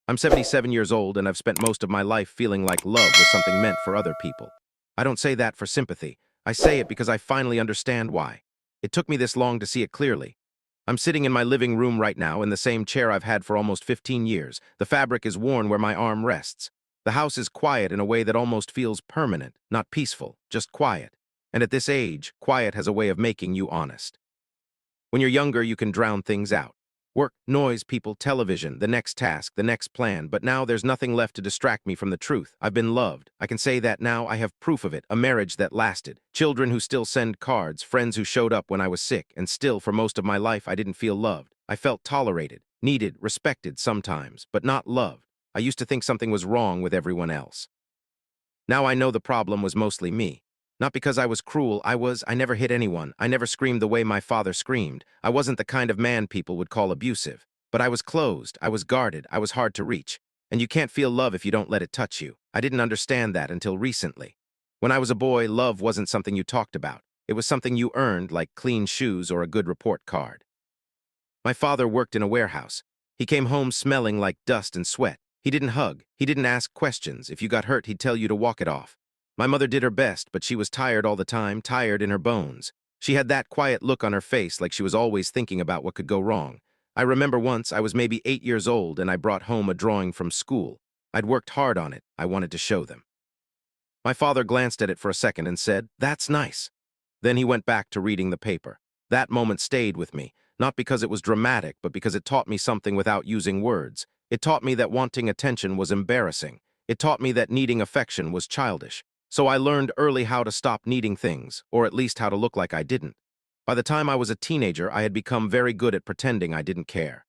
I'm 77 years old and I've spent most of my life feeling like love was something meant for other people. I don't say that for sympathy. I say it because I finally understand why. It took me this long to see it clearly. I'm sitting in my living room right now in the same chair I've had for almost 15 years. The fabric is worn where my arm rests. The house is quiet in a way that almost feels permanent, not peaceful, just quiet. And at this age, quiet has a way of making you honest. When you're younger, you can drown things out. Work, noise, people, television, the next task, the next plan, but now there's nothing left to distract me from the truth. I've been loved. I can say that now. I have proof of it. A marriage that lasted. Children who still send cards. Friends who showed up when I was sick. And still, for most of my life, I didn't feel loved. I felt tolerated, needed, respected sometimes, but not loved. I used to think something was wrong with everyone else. Now I know the problem was mostly me. Not because I was cruel, I never hit anyone. I never screamed the way my father screamed. I wasn't the kind of man people would call abusive. But I was closed, I was guarded, I was hard to reach. And you can't feel love if you don't let it touch you. I didn't understand that until recently. When I was a boy, love wasn't something you talked about. It was something you earned, like clean shoes or a good report card. My father worked in a warehouse. He came home smelling like dust and sweat. He didn't hug. He didn't ask questions. If you got hurt, he'd tell you to walk it off. My mother did her best, but she was tired all the time, tired in her bones. She had that quiet look on her face like she was always thinking about what could go wrong. I remember once I was maybe 8 years old and I brought home a drawing from school. I'd worked hard on it. I wanted to show them. My father glanced at it for a second and said, "That's nice." Then he went back to reading the paper. That moment stayed with me, not because it was dramatic, but because it taught me something without using words. It taught me that wanting attention was embarrassing. It taught me that needing affection was childish. So I learned early how to stop needing things, or at least how to look like I didn't. By the time I was a teenager, I had become very good at pretending I didn't care.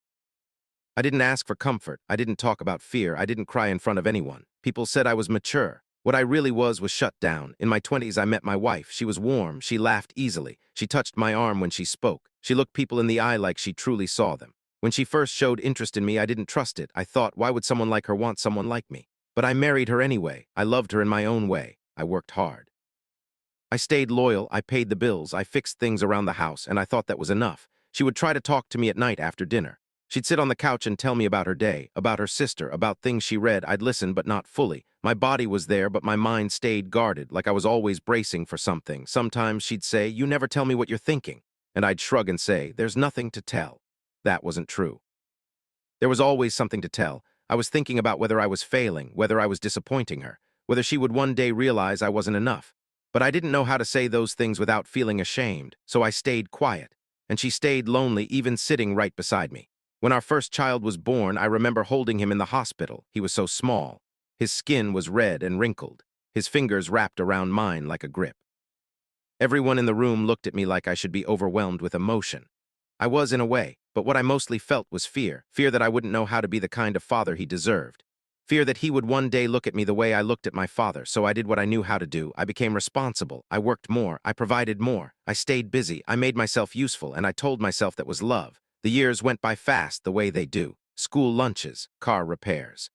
I didn't ask for comfort. I didn't talk about fear. I didn't cry in front of anyone. People said I was mature. What I really was shut down. In my 20s, I met my wife. She was warm. She laughed easily. She touched my arm when she spoke. She looked people in the eye like she truly saw them. When she first showed interest in me, I didn't trust it. I thought, why would someone like her want someone like me? But I married her anyway. I loved her in my own way. I worked hard. I stayed loyal. I paid the bills. I fixed things around the house, and I thought that was enough. She would try to talk to me at night after dinner. She'd sit on the couch and tell me about her day, about her sister, about things she read. I'd listen, but not fully. My body was there, but my mind stayed guarded, like I was always bracing for something. Sometimes she'd say, "You never tell me what you're thinking." And I'd shrug and say, "There's nothing to tell." That wasn't true. There was always something to tell. I was thinking about whether I was failing, whether I was disappointing her, whether she would one day realize I wasn't enough. But I didn't know how to say those things without feeling ashamed, so I stayed quiet. And she stayed lonely, even sitting right beside me. When our first child was born, I remember holding him in the hospital. He was so small. His skin was red and wrinkled, his fingers wrapped around mine like a grip. Everyone in the room looked at me like I should be overwhelmed with emotion. I was in a way, but what I mostly felt was fear. Fear that I wouldn't know how to be the kind of father he deserved. Fear that he would one day look at me the way I looked at my father, so I did what I knew how to do. I became responsible. I worked more. I provided more. I stayed busy. I made myself useful, and I told myself that was love. The years went by fast the way they do. School lunches, car repairs,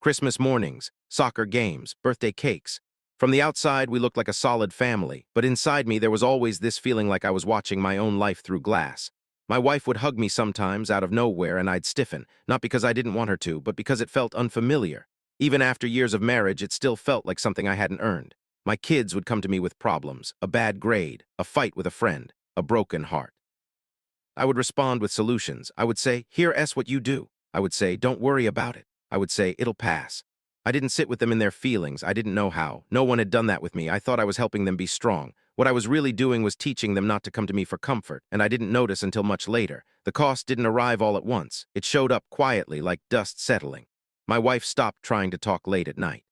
Christmas mornings, soccer games, birthday cakes. From the outside, we looked like a solid family, but inside me there was always this feeling like I was watching my own life through glass. My wife would hug me sometimes out of nowhere and I'd stiffen, not because I didn't want her to, but because it felt unfamiliar. Even after years of marriage, it still felt like something I hadn't earned. My kids would come to me with problems, a bad grade, a fight with a friend, a broken heart. I would respond with solutions. I would say, "Here, what you do." I would say, "Don't worry about it." I would say, "It'll pass." I didn't sit with them in their feelings. I didn't know how. No one had done that with me. I thought I was helping them be strong. What I was really doing was teaching them not to come to me for comfort, and I didn't notice until much later. The cost didn't arrive all at once. It showed up quietly, like dust settling. My wife stopped trying to talk late at night.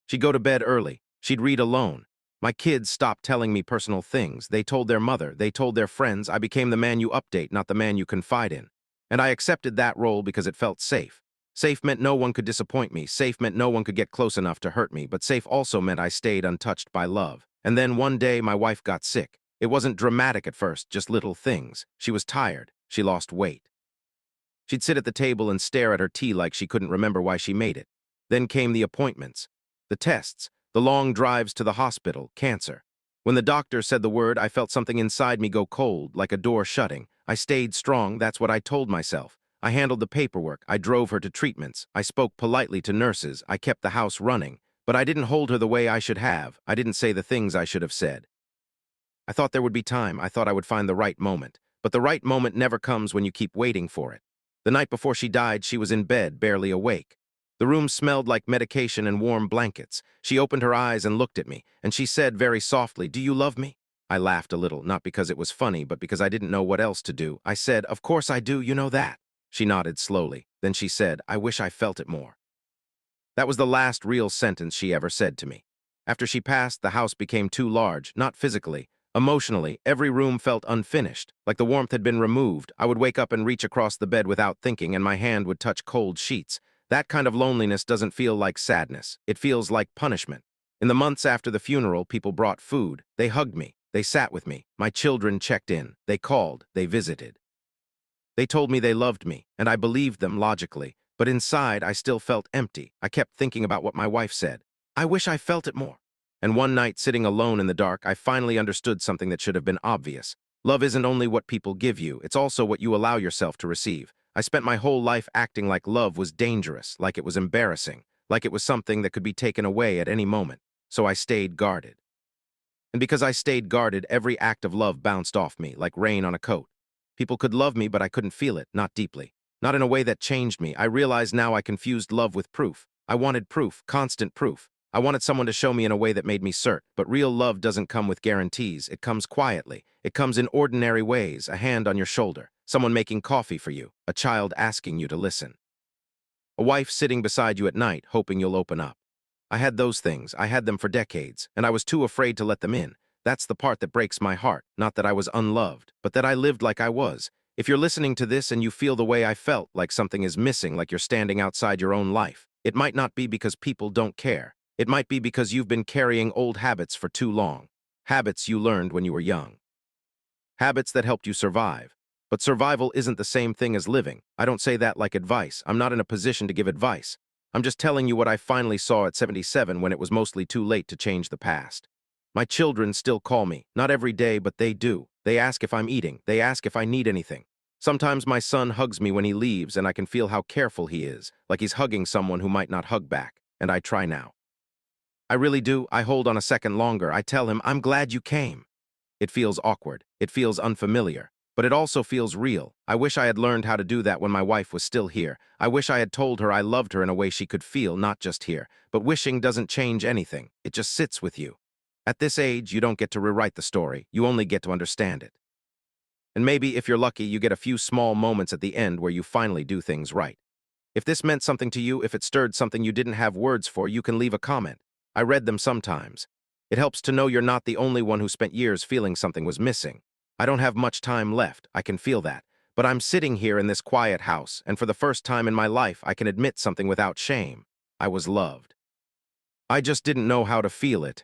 She'd go to bed early. She'd read alone. My kids stopped telling me personal things. They told their mother. They told their friends. I became the man you update, not the man you confide in. And I accepted that role because it felt safe. Safe meant no one could disappoint me. Safe meant no one could get close enough to hurt me. But safe also meant I stayed untouched by love. And then one day, my wife got sick. It wasn't dramatic at first, just little things. She was tired. She lost weight. She'd sit at the table and stare at her tea like she couldn't remember why she made it. Then came the appointments, the tests, the long drives to the hospital, cancer. When the doctor said the word, I felt something inside me go cold, like a door shutting. I stayed strong, that's what I told myself. I handled the paperwork, I drove her to treatments, I spoke politely to nurses, I kept the house running, but I didn't hold her the way I should have, I didn't say the things I should have said. I thought there would be time, I thought I would find the right moment. But the right moment never comes when you keep waiting for it. The night before she died, she was in bed, barely awake. The room smelled like medication and warm blankets. She opened her eyes and looked at me, and she said very softly, "Do you love me?" I laughed a little, not because it was funny, but because I didn't know what else to do. I said, "Of course I do, you know that." She nodded slowly. Then she said, "I wish I felt it more." That was the last real sentence she ever said to me. After she passed, the house became too large, not physically. Emotionally, every room felt unfinished, like the warmth had been removed. I would wake up and reach across the bed without thinking, and my hand would touch cold sheets. That kind of loneliness doesn't feel like sadness. It feels like punishment. In the months after the funeral, people brought food. They hugged me. They sat with me. My children checked in. They called. They visited. They told me they loved me, and I believed them logically. But inside, I still felt empty. I kept thinking about what my wife said. I wish I felt it more. And one night, sitting alone in the dark, I finally understood something that should have been obvious. Love isn't only what people give you, it's also what you allow yourself to receive. I spent my whole life acting like love was dangerous, like it was embarrassing, like it was something that could be taken away at any moment. So I stayed guarded. And because I stayed guarded, every act of love bounced off me, like rain on a coat. People could love me, but I couldn't feel it, not deeply. Not in a way that changed me. I realized now I confused love with proof. I wanted proof, constant proof. I wanted someone to show me in a way that made me cert. But real love doesn't come with guarantees. It comes quietly. It comes in ordinary ways, a hand on your shoulder, someone making coffee for you, a child asking you to listen, a wife sitting beside you at night, hoping you'll open up. I had those things. I had them for decades, and I was too afraid to let them in. That's the part that breaks my heart. Not that I was unloved, but that I lived like I was. If you're listening to this and you feel the way I felt, like something is missing, like you're standing outside your own life, it might not be because people don't care. It might be because you've been carrying old habits for too long. Habits you learned when you were young. Habits that helped you survive. But survival isn't the same thing as living. I don't say that like advice. I'm not in a position to give advice. I'm just telling you what I finally saw at 77 when it was mostly too late to change the past. My children still call me, not every day, but they do. They ask if I'm eating. They ask if I need anything. Sometimes my son hugs me when he leaves, and I can feel how careful he is, like he's hugging someone who might not hug back, and I try now. I really do. I hold on a second longer. I tell him, "I'm glad you came." It feels awkward. It feels unfamiliar. But it also feels real. I wish I had learned how to do that when my wife was still here. I wish I had told her I loved her in a way she could feel, not just hear. But wishing doesn't change anything. It just sits with you. At this age, you don't get to rewrite the story. You only get to understand it. And maybe, if you're lucky, you get a few small moments at the end where you finally do things right. If this meant something to you, if it stirred something you didn't have words for, you can leave a comment. I read them sometimes. It helps to know you're not the only one who spent years feeling something was missing. I don't have much time left, I can feel that. But I'm sitting here in this quiet house, and for the first time in my life, I can admit something without shame. I was loved. I just didn't know how to feel it.